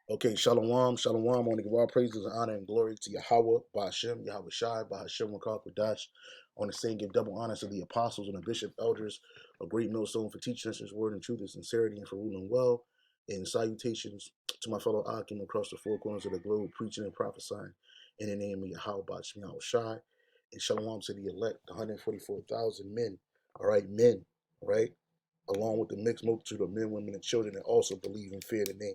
Okay, shalom, shalom. I want to give all praises and honor and glory to Yahweh, Ba'ashem, Yahweh Shai, Ba'ashem, Rakak, On the same, give double honor to the apostles and the bishop elders, a great millstone for teaching us his word and truth and sincerity and for ruling well. And salutations to my fellow Akim across the four corners of the globe, preaching and prophesying in the name of Yahweh, Ba'ashem, Yahweh Shai. And shalom to the elect, the 144,000 men, all right, men, all right, along with the mixed multitude of men, women, and children that also believe and fear the name.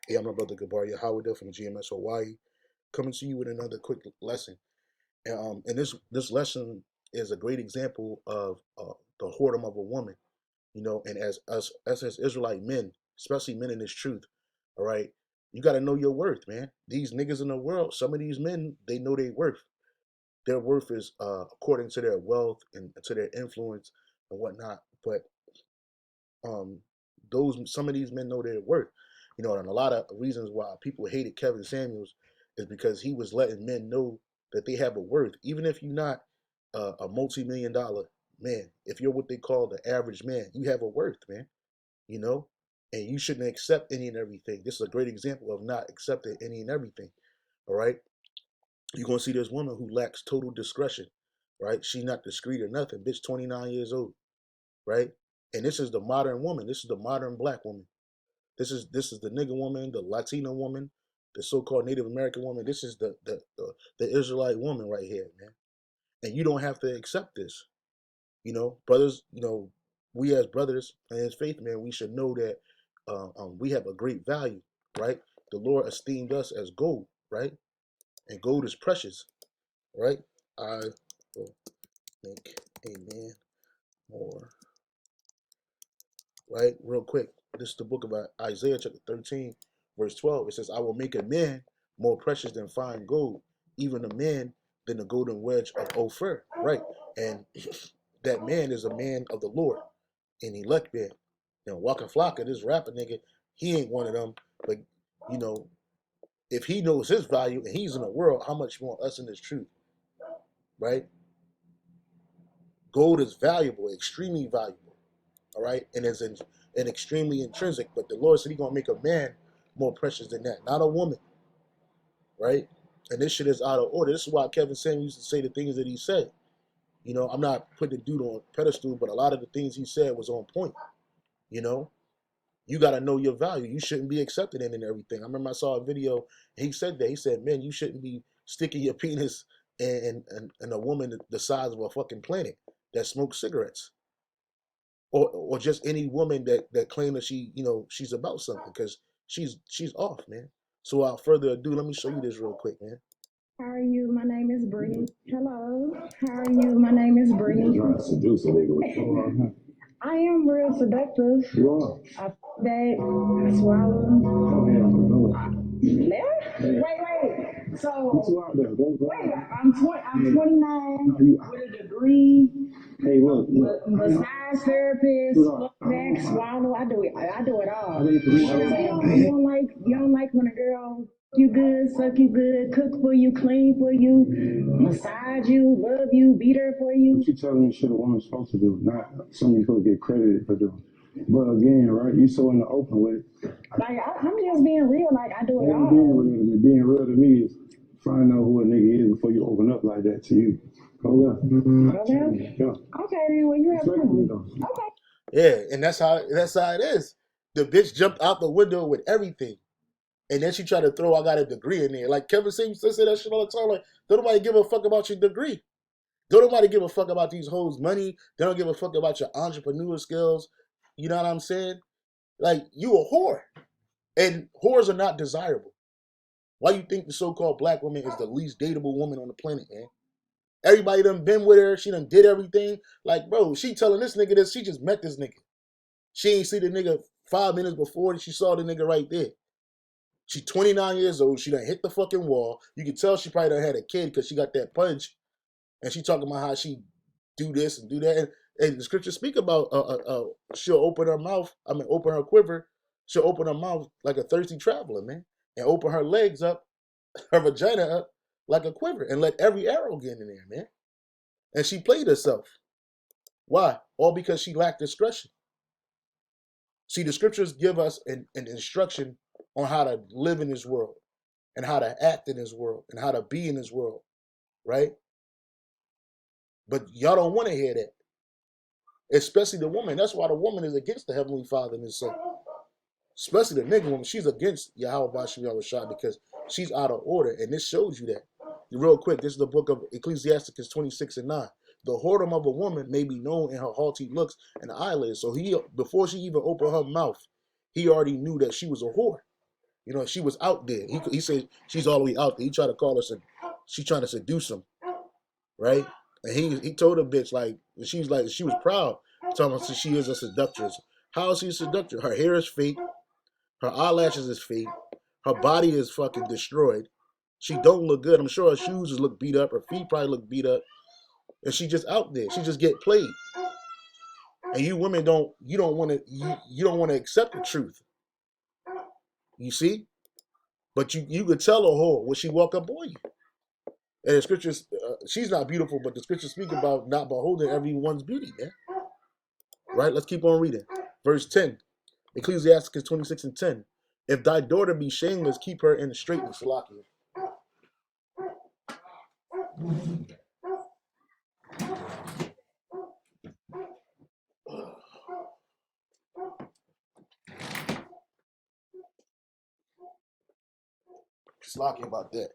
Hey, I'm my brother Gabaria Howard from GMS Hawaii, coming to you with another quick lesson. And this lesson is a great example of the whoredom of a woman, And as us as Israelite men, especially men in this truth, all right, you got to know your worth, man. These niggas in the world, some of these men, they know their worth. Their worth is according to their wealth and to their influence and whatnot. But um, some of these men know their worth, and a lot of reasons why people hated Kevin Samuels is because he was letting men know that they have a worth, even if you're not a multi-million-dollar man. If you're what they call the average man, you have a worth, man. You know, and you shouldn't accept any and everything. This is a great example of not accepting any and everything. All right, you're gonna see this woman who lacks total discretion, right? She's not discreet or nothing. Bitch, 29 years old, right? And this is the modern woman. This is the modern black woman. This is the nigga woman, the Latino woman, the so-called Native American woman. This is the Israelite woman right here, man. And you don't have to accept this. Brothers. We as brothers and as faith, man, we should know that we have a great value, right? The Lord esteemed us as gold, right? And gold is precious, right? I will make a man more, right? Real quick. This is the book of Isaiah chapter 13, verse 12. It says, I will make a man more precious than fine gold, even a man than the golden wedge of Ophir, right? And that man is a man of the Lord, an elect man. Waka Flocka, this rapper nigga, he ain't one of them. But, you know, if he knows his value and he's in the world, how much more us in this truth, right? Gold is valuable, extremely valuable, all right? And it's an extremely intrinsic. But the Lord said he's going to make a man more precious than that, not a woman, right? And this shit is out of order. This is why Kevin Samuels used to say the things that he said. I'm not putting the dude on a pedestal, but a lot of the things he said was on point. You got to know your value. You shouldn't be accepted in and everything. I remember I saw a video, and he said that. He said, man, you shouldn't be sticking your penis in a woman the size of a fucking planet that smokes cigarettes. Or just any woman that claim that she's about something, because she's off, man. So without further ado, let me show you this real quick, man. How are you? My name is Bree. Hello. How are you? My name is Bree. You're trying to seduce a nigga. I am real seductive. You are. I that swallow. There? Wait. So You out there. Go. wait, I'm 29 with a degree. Hey, look. Massage therapist, look back, swallow. I do it. I do it all. So you don't like when a girl you good, suck you good, cook for you, clean for you, massage you, love you, beat her for you. What you telling me shit a woman's supposed to do, not something you're supposed to get credited for doing. But again, right, you so in the open with it. Like I'm just being real, like I do it all. Being real to me is finding out who a nigga is before you open up like that to you. Go left. Okay. Yeah. Okay, then well you have to. Okay. Yeah, and that's how it is. The bitch jumped out the window with everything. And then she tried to throw, I got a degree in there. Like Kevin Samuels used to say that shit all the time. Like, don't nobody give a fuck about your degree. Don't nobody give a fuck about these hoes' money. They don't give a fuck about your entrepreneur skills. You know what I'm saying? Like, you a whore. And whores are not desirable. Why you think the so-called black woman is the least dateable woman on the planet, man? Everybody done been with her. She done did everything. Like, bro, she telling this nigga that she just met this nigga. She ain't see the nigga 5 minutes before and she saw the nigga right there. She 29 years old. She done hit the fucking wall. You can tell she probably done had a kid because she got that punch. And she talking about how she do this and do that. And the scriptures speak about she'll open her mouth. Open her quiver. She'll open her mouth like a thirsty traveler, man. And open her legs up, her vagina up like a quiver. And let every arrow get in there, man. And she played herself. Why? All because she lacked discretion. See, the scriptures give us an instruction on how to live in this world and how to act in this world and how to be in this world, right? But y'all don't want to hear that, especially the woman. That's why the woman is against the Heavenly Father and His Son. Especially the nigga woman, she's against Yahweh Bashim Yahushua because she's out of order, and this shows you that. Real quick, this is the book of Ecclesiasticus 26:9. The whoredom of a woman may be known in her haughty looks and eyelids. So he, before she even opened her mouth, he already knew that she was a whore. You know, she was out there. He said she's all the way out there. He tried to call her, she trying to seduce him, right? And he told her bitch like she was proud, telling her she is a seductress. How is she a seductress? Her hair is fake, her eyelashes is fake, her body is fucking destroyed. She don't look good. I'm sure her shoes just look beat up. Her feet probably look beat up. And she just out there. She just get played. And you women don't want to accept the truth. You see? But you could tell a whore when she walk up on you. And the scriptures, she's not beautiful, but the scriptures speak about not beholding everyone's beauty, man. Right? Let's keep on reading. Verse 10. Ecclesiasticus 26:10. If thy daughter be shameless, keep her in the straitness. Salakia. Slocky about that.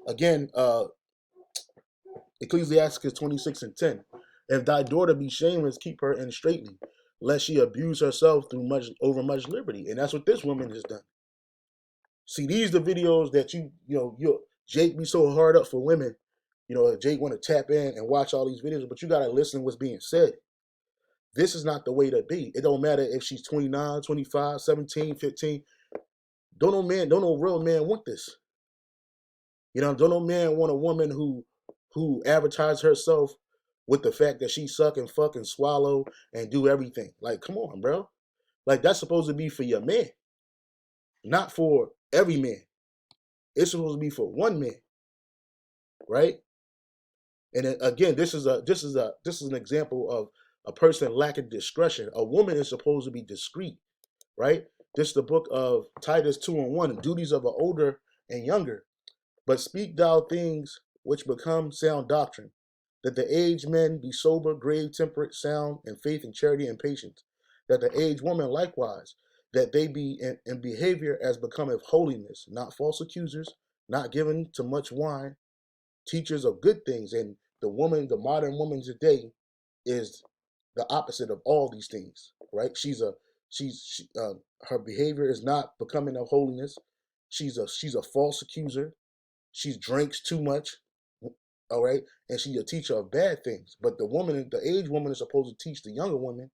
Again, Ecclesiasticus 26:10. If thy daughter be shameless, keep her in straitly, lest she abuse herself through over much liberty. And that's what this woman has done. See, these the videos that Jake be so hard up for women. You know, Jake want to tap in and watch all these videos, but you gotta listen to what's being said. This is not the way to be. It don't matter if she's 29, 25, 17, 15. Don't no real man want this. You know, don't no man want a woman who advertises herself with the fact that she suck and fuck and swallow and do everything. Like, come on, bro. Like, that's supposed to be for your man, not for every man. It's supposed to be for one man, right? And then, again, this is an example of a person lacking discretion. A woman is supposed to be discreet, right? This is the book of Titus 2:1, duties of an older and younger. But speak thou things which become sound doctrine, that the aged men be sober, grave, temperate, sound, in faith and charity and patience. That the aged woman likewise, that they be in behavior as becometh holiness, not false accusers, not given to much wine, teachers of good things. And the modern woman today, is the opposite of all these things, right? Her behavior is not becoming of holiness. She's a false accuser. She drinks too much, all right, and she's a teacher of bad things. But the aged woman is supposed to teach the younger women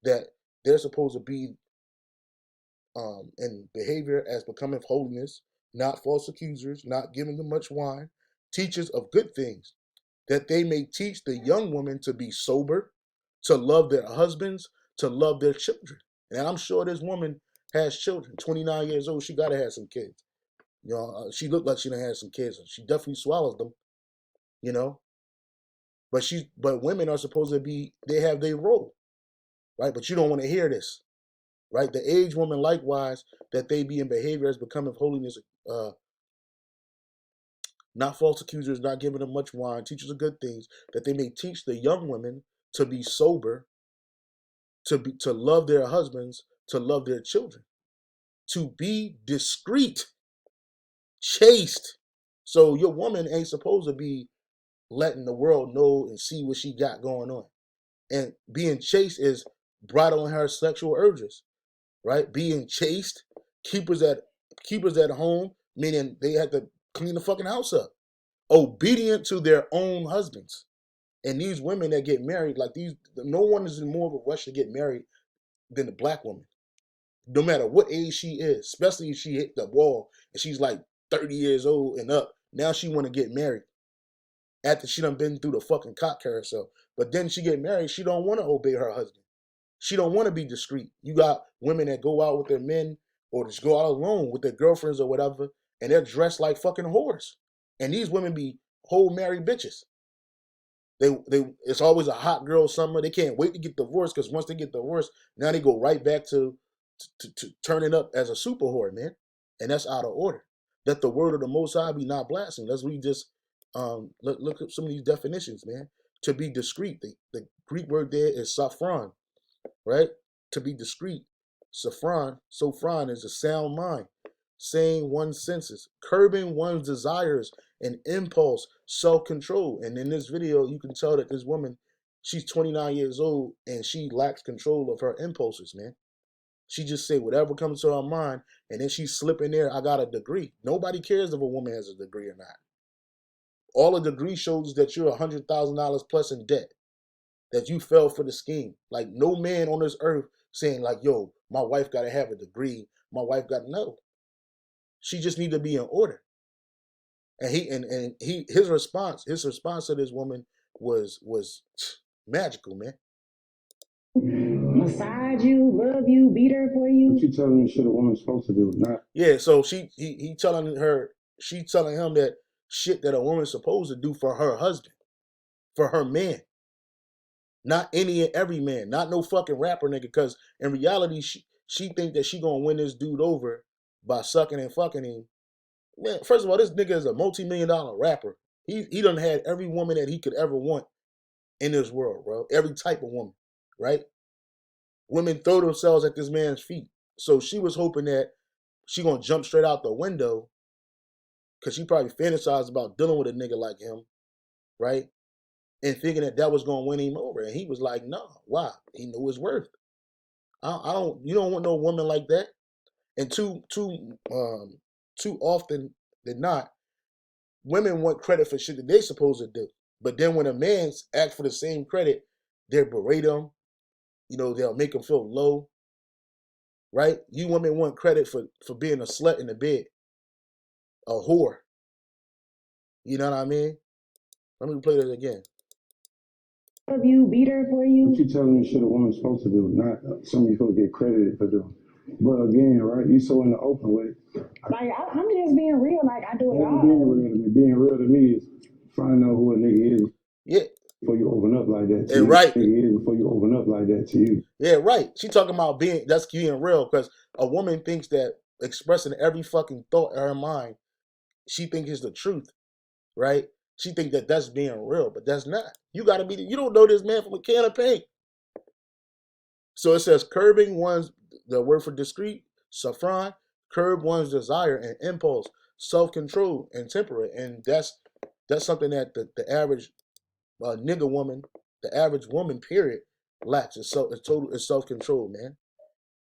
that they're supposed to be in behavior as becoming holiness, not false accusers, not giving them much wine, teachers of good things, that they may teach the young women to be sober, to love their husbands, to love their children. And I'm sure this woman has children. 29 years old, she got to have some kids. You know, she looked like she done had some kids. She definitely swallowed them, you know. But women are supposed to be, they have their role, right? But you don't want to hear this, right? The aged woman likewise, that they be in behavior as becoming holiness, not false accusers, not giving them much wine, teachers of good things, that they may teach the young women to be sober, to love their husbands, to love their children, to be discreet, chaste. So your woman ain't supposed to be letting the world know and see what she got going on. And being chaste is bridling her sexual urges, right? Being chaste, keepers at home, meaning they have to clean the fucking house up. Obedient to their own husbands. And these women that get married, no one is in more of a rush to get married than the black woman. No matter what age she is, especially if she hit the wall and she's like 30 years old and up. Now she want to get married after she done been through the fucking cock carousel. But then she get married, she don't want to obey her husband. She don't want to be discreet. You got women that go out with their men or just go out alone with their girlfriends or whatever, and they're dressed like fucking whores. And these women be whole married bitches. It's always a hot girl summer. They can't wait to get divorced because once they get divorced, now they go right back to turning up as a super whore, man. and that's out of order. That the word of the Most High be not blasphemed. Let's read just look at some of these definitions, man. To be discreet, the Greek word there is saffron, right? To be discreet, sophron is a sound mind, saying one's senses, curbing one's desires and impulse, self-control. And in this video, you can tell that this woman, she's 29 years old and she lacks control of her impulses, man. She just say whatever comes to her mind, and then she's slipping there, I got a degree. Nobody cares if a woman has a degree or not. All a degree shows is that you're $100,000 plus in debt, that you fell for the scheme. Like, no man on this earth saying like, yo, my wife got to have a degree. My wife got to know. She just need to be in order. And his response to this woman was magical, man. Massage you, love you, be there for you. What you telling me shit a woman's supposed to do? Not. Yeah, so he telling her, she telling him that shit that a woman's supposed to do for her husband, for her man. Not any and every man, not no fucking rapper nigga, because in reality, she think that she gonna win this dude over by sucking and fucking him. Man, first of all, this nigga is a multi-million-dollar rapper. He done had every woman that he could ever want in this world, bro. Every type of woman, right? Women throw themselves at this man's feet. So she was hoping that she gonna jump straight out the window, because she probably fantasized about dealing with a nigga like him, right? And thinking that that was gonna win him over. And he was like, no, why? He knew his worth. You don't want no woman like that. And too often than not, women want credit for shit that they supposed to do. But then when a man asks for the same credit, they'll berate him. They'll make him feel low. Right? You women want credit for being a slut in the bed, a whore. You know what I mean? Let me play that again. Love you, be there for you. What you telling me shit a woman's supposed to do? Not something you're supposed to get credited for doing. But again, right? You so in the open with it. Like, I'm just being real. Like, I do it all. Being real to me is finding out who a nigga is. Yeah. Before you open up like that to and you. Right. Before you open up like that to you. Yeah, right. She talking about that's being real, because a woman thinks that expressing every fucking thought in her mind, she thinks is the truth, right? She think that that's being real, but that's not. You got to be. You don't know this man from a can of paint. So it says curbing the word for discreet, saffron, curb one's desire and impulse, self-control and temperate, and that's something that the average nigga woman, the average woman, period, lacks. It's self-control, man.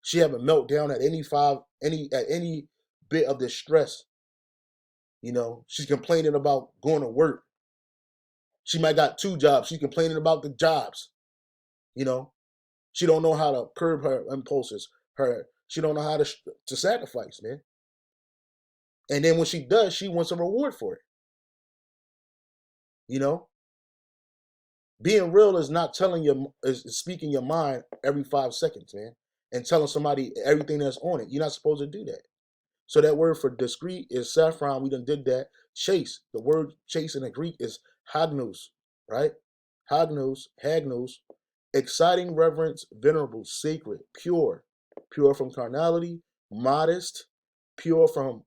She have a meltdown at any bit of distress. She's complaining about going to work. She might got 2 jobs. She's complaining about the jobs. She don't know how to curb her impulses. She don't know how to sacrifice, man. And then when she does, she wants a reward for it. Being real is not is speaking your mind every 5 seconds, man, and telling somebody everything that's on it. You're not supposed to do that. So that word for discreet is saffron. We done did that. Chase. The word chase in the Greek is hagnos, right? Hagnos. Exciting, reverence, venerable, sacred, pure from carnality, modest, pure from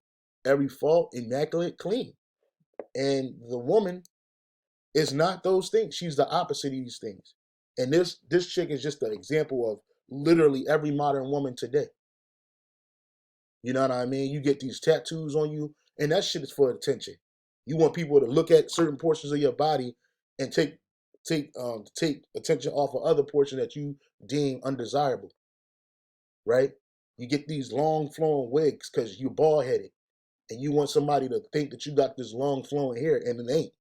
every fault, immaculate, clean. And the woman is not those things. She's the opposite of these things. And this chick is just an example of literally every modern woman today. You know what I mean? You get these tattoos on you, and that shit is for attention. You want people to look at certain portions of your body and take attention off of other portions that you deem undesirable, right? You get these long flowing wigs because you're bald headed, and you want somebody to think that you got this long flowing hair, and it ain't.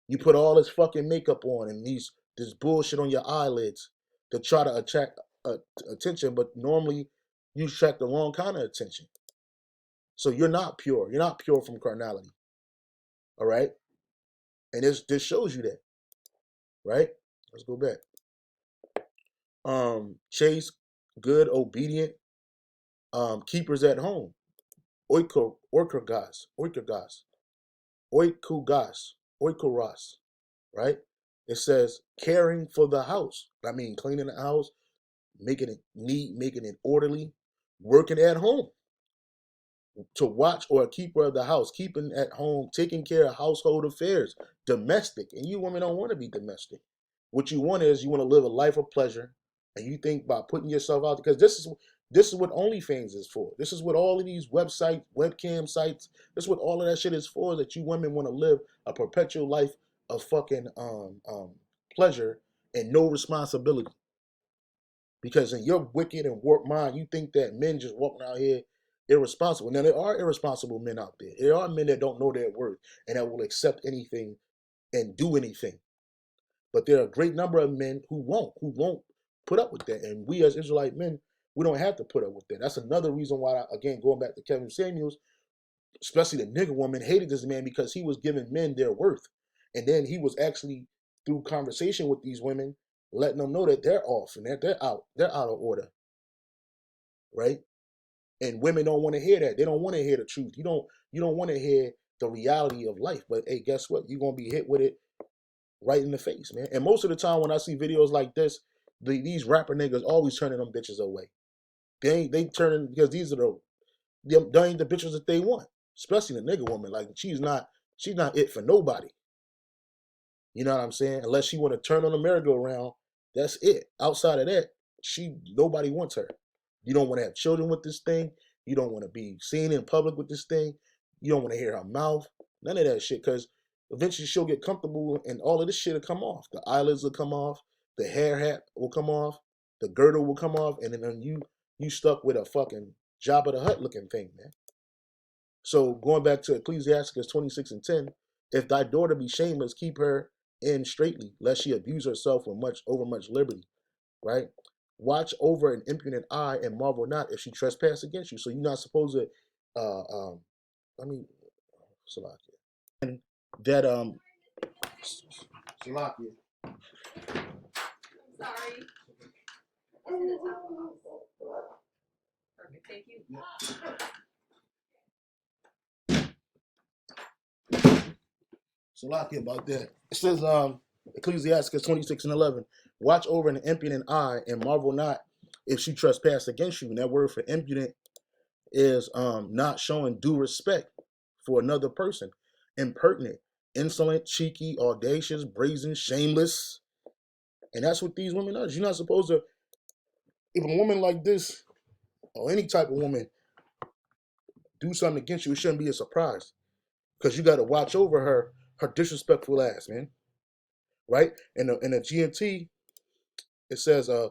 You put all this fucking makeup on and this bullshit on your eyelids to try to attract attention, but normally you attract the wrong kind of attention. So you're not pure. You're not pure from carnality. All right? And this shows you that. Right? Let's go back. Chase, good, obedient, keepers at home. Oikogas, right? It says caring for the house. I mean, cleaning the house, making it neat, making it orderly, working at home. to watch or a keeper of the house, keeping at home, taking care of household affairs, domestic. And you women don't want to be domestic. What you want is you want to live a life of pleasure, and you think by putting yourself out, because this is what OnlyFans is for. This is what all of these websites, webcam sites, this is what all of that shit is for. That you women want to live a perpetual life of fucking pleasure and no responsibility. Because in your wicked and warped mind, you think that men just walking out here irresponsible. Now, there are irresponsible men out there. There are men that don't know their worth and that will accept anything and do anything. But there are a great number of men who won't put up with that. And we as Israelite men, we don't have to put up with that. That's another reason why, again, going back to Kevin Samuels, especially the nigga woman, hated this man because he was giving men their worth. And then he was actually, through conversation with these women, letting them know that they're off and that they're out of order, right? And women don't want to hear that. They don't want to hear the truth. You don't want to hear the reality of life. But hey, guess what? You're gonna be hit with it right in the face, man. And most of the time when I see videos like this, these rapper niggas always turning them bitches away. They turning, because these are they ain't the bitches that they want. Especially the nigga woman. Like she's not it for nobody. You know what I'm saying? Unless she want to turn on the merry-go-round, that's it. Outside of that, nobody wants her. You don't want to have children with this thing. You don't want to be seen in public with this thing. You don't want to hear her mouth. None of that shit, because eventually she'll get comfortable and all of this shit will come off. The eyelids will come off. The hair hat will come off. The girdle will come off. And then you stuck with a fucking Jabba the Hutt looking thing, man. So going back to Ecclesiastes 26:10, if thy daughter be shameless, keep her in straitly, lest she abuse herself with over much liberty, right? Watch over an impudent eye and marvel not if she trespass against you. So you're not supposed to, Salakia. And that, Salakia. Sorry. Perfect, thank you. Salakia about that. It says, Ecclesiastes 26:11. Watch over an impudent eye and marvel not if she trespass against you. And that word for impudent is not showing due respect for another person. Impertinent, insolent, cheeky, audacious, brazen, shameless. And that's what these women are. You're not supposed to, if a woman like this, or any type of woman, do something against you, it shouldn't be a surprise. Because you got to watch over her disrespectful ass, man. Right? In the GNT, it says, I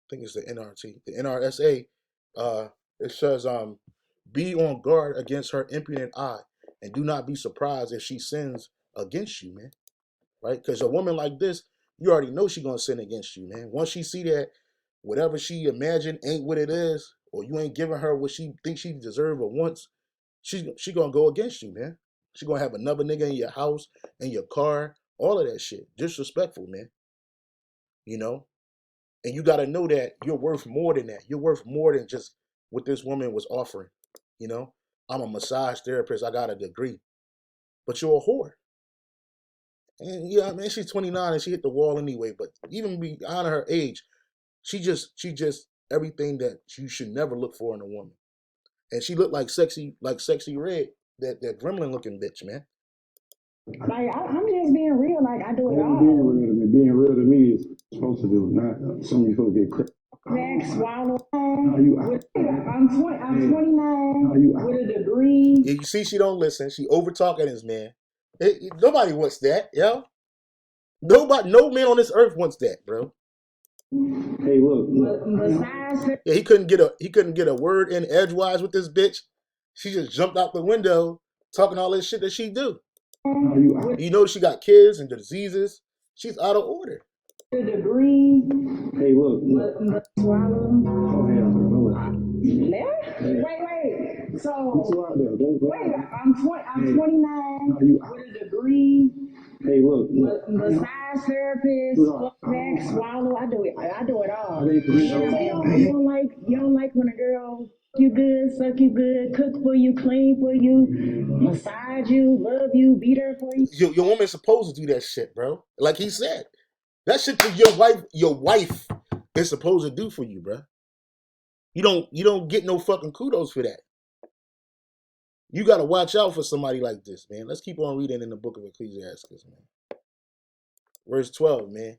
think it's the NRT, the NRSA, it says, be on guard against her impudent eye, and do not be surprised if she sins against you, man. Right? Because a woman like this, you already know she's gonna sin against you, man. Once she see that whatever she imagined ain't what it is, or you ain't giving her what she thinks she deserves or wants, she gonna go against you, man. She gonna have another nigga in your house, in your car, all of that shit. Disrespectful, man. You know? And you gotta know that you're worth more than that. You're worth more than just what this woman was offering. You know? I'm a massage therapist, I got a degree. But you're a whore. And yeah, man, she's 29 and she hit the wall anyway. But even beyond her age, she just everything that you should never look for in a woman. And she looked like sexy red, that gremlin looking bitch, man. Like, I'm just being real. Like, I do it all. Being real to me is supposed to do, not something you're supposed to get credit. Max, swallow. I'm 29 with a degree. Yeah, you see, she don't listen. She over talking this man. Nobody wants that, yo. Nobody, no man on this earth wants that, bro. Hey, look. Yeah, he couldn't get a word in edgewise with this bitch. She just jumped out the window talking all this shit that she do. You know she got kids and diseases. She's out of order. A degree. Hey, look. Swallow. Oh, hell no. Wait. So, wait, I'm 29 with a degree. Hey, look. Massage therapist, back, swallow. I do it all. You don't like when a girl you good, suck you good, cook for you, clean for you, massage you, love you, beat her for you. Your woman's supposed to do that shit, bro. Like he said, that shit that your wife is supposed to do for you, bro. You don't get no fucking kudos for that. You got to watch out for somebody like this, man. Let's keep on reading in the book of Ecclesiastes, man. Verse 12, man.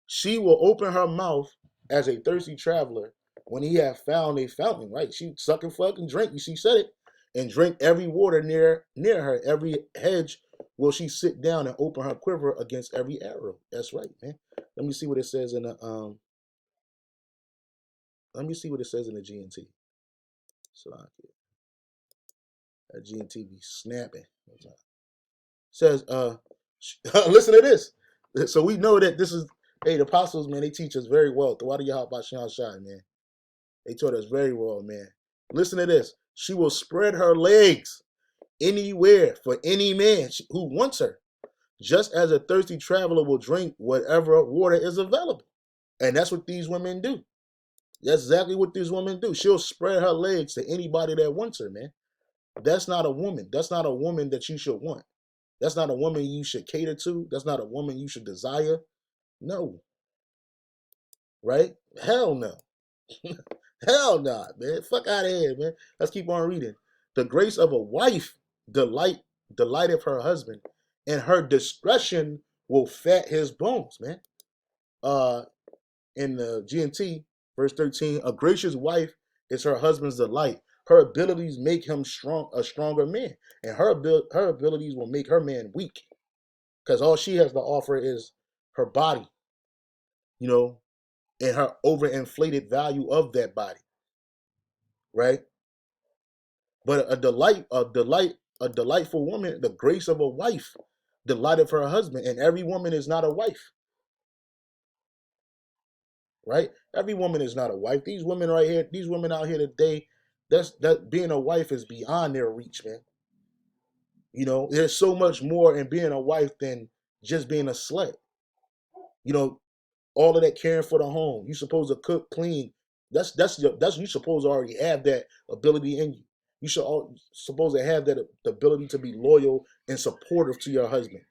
She will open her mouth as a thirsty traveler when he have found a fountain, right? She suck and fuck and drink. She said it. And drink every water near her. Every hedge will she sit down and open her quiver against every arrow. That's right, man. Let me see what it says in the let me see what it says in the GNT. So that GNT be snapping. It says, listen to this. So we know that this is, hey, the apostles, man, they teach us very well. The water Yahweh Bashar Shai, man. They taught us very well, man. Listen to this. She will spread her legs anywhere for any man who wants her, just as a thirsty traveler will drink whatever water is available. And that's what these women do. That's exactly what these women do. She'll spread her legs to anybody that wants her, man. That's not a woman. That's not a woman that you should want. That's not a woman you should cater to. That's not a woman you should desire. No. Right? Hell no. Hell no, man. Fuck out of here, man. Let's keep on reading. The grace of a wife delighteth her husband, and her discretion will fat his bones, man. In the GNT, verse 13, a gracious wife is her husband's delight. Her abilities make him a stronger man, and her abilities will make her man weak, because all she has to offer is her body, and her overinflated value of that body, right? But a delightful woman, the grace of a wife, delight of her husband, and every woman is not a wife, right? Every woman is not a wife. These women right here, these women out here today, that being a wife is beyond their reach, man. There's so much more in being a wife than just being a slut. All of that caring for the home. You supposed to cook, clean. That's you supposed to already have that ability in you. You should supposed to have that the ability to be loyal and supportive to your husband.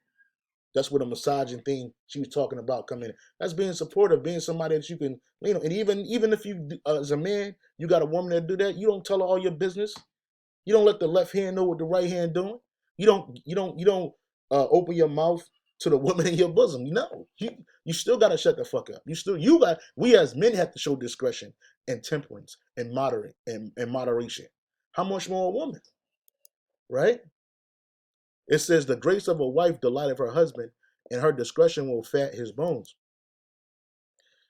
That's what a massaging thing she was talking about coming in. That's being supportive, being somebody that you can, and even if you, as a man, you got a woman that do that, you don't tell her all your business. You don't let the left hand know what the right hand doing. You don't open your mouth to the woman in your bosom. You still got to shut the fuck up. We as men have to show discretion and temperance and moderation. How much more a woman, right? It says the grace of a wife delighteth her husband, and her discretion will fat his bones.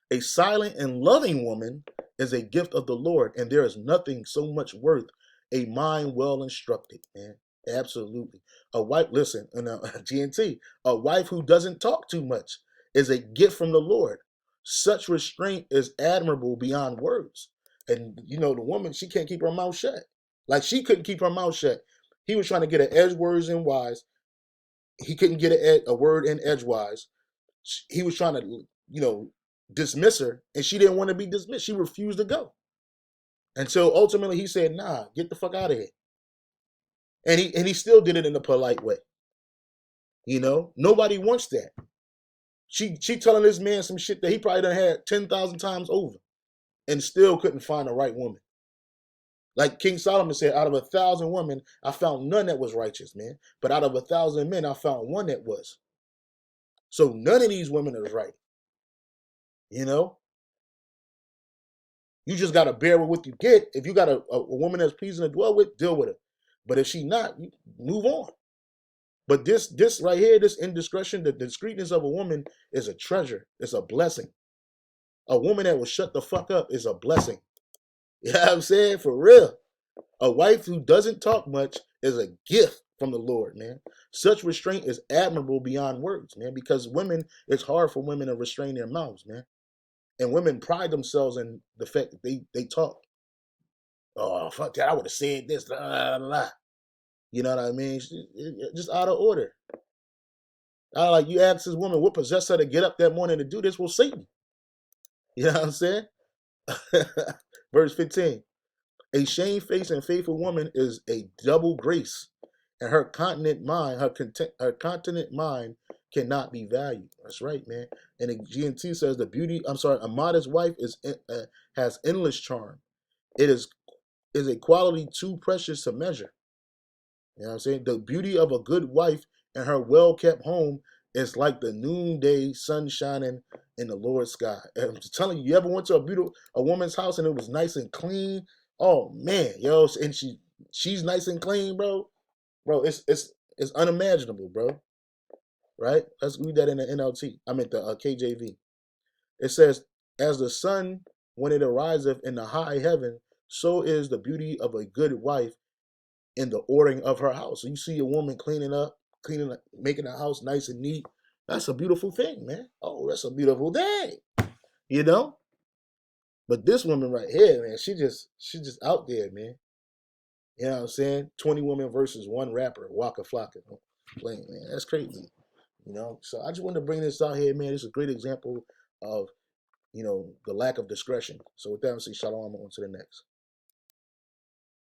A silent and loving woman is a gift of the Lord, and there is nothing so much worth a mind well instructed, man. Absolutely. A wife, listen, GNT, a wife who doesn't talk too much is a gift from the Lord. Such restraint is admirable beyond words. And, the woman, she can't keep her mouth shut. Like she couldn't keep her mouth shut. He was trying to get an edgewords and wise. He couldn't get a word in edgewise. He was trying to, dismiss her, and she didn't want to be dismissed. She refused to go. And so ultimately he said, nah, get the fuck out of here. And he still did it in a polite way. Nobody wants that. She telling this man some shit that he probably done had 10,000 times over and still couldn't find the right woman. Like King Solomon said, out of 1,000 women, I found none that was righteous, man. But out of 1,000 men, I found one that was. So none of these women is right. You just got to bear with what you get. If you got a woman that's pleasing to dwell with, deal with her. But if she not, you move on. But this right here, this indiscretion, the discreetness of a woman is a treasure. It's a blessing. A woman that will shut the fuck up is a blessing. You know what I'm saying? For real. A wife who doesn't talk much is a gift from the Lord, man. Such restraint is admirable beyond words, man, because it's hard for women to restrain their mouths, man. And women pride themselves in the fact that they talk. Oh, fuck that. I would have said this. Blah, blah, blah. You know what I mean? Just out of order. Like you ask this woman what possessed her to get up that morning to do this? Well, Satan. You know what I'm saying? Verse 15. A shamefaced and faithful woman is a double grace, and her continent mind cannot be valued. That's right, man. And the GNT says a modest wife has endless charm. It is a quality too precious to measure. You know what I'm saying? The beauty of a good wife and her well-kept home is like the noonday sun shining in the Lord's sky. And I'm telling you, you ever went to a woman's house and it was nice and clean? Oh man, yo, and she's nice and clean, bro. Bro, it's unimaginable, bro. Right? Let's read that in the NLT. I meant the KJV. It says, "As the sun when it ariseth in the high heaven, so is the beauty of a good wife in the ordering of her house." So you see a woman cleaning up, making the house nice and neat. That's a beautiful thing, man. Oh, that's a beautiful thing, you know. But this woman right here, man, she just out there, man. You know what I'm saying? 20 women versus one rapper, Waka Flocka. Playing, man, that's crazy. You know. So I just wanted to bring this out here, man. It's a great example of the lack of discretion. So with that, I'm saying shalom on to the next.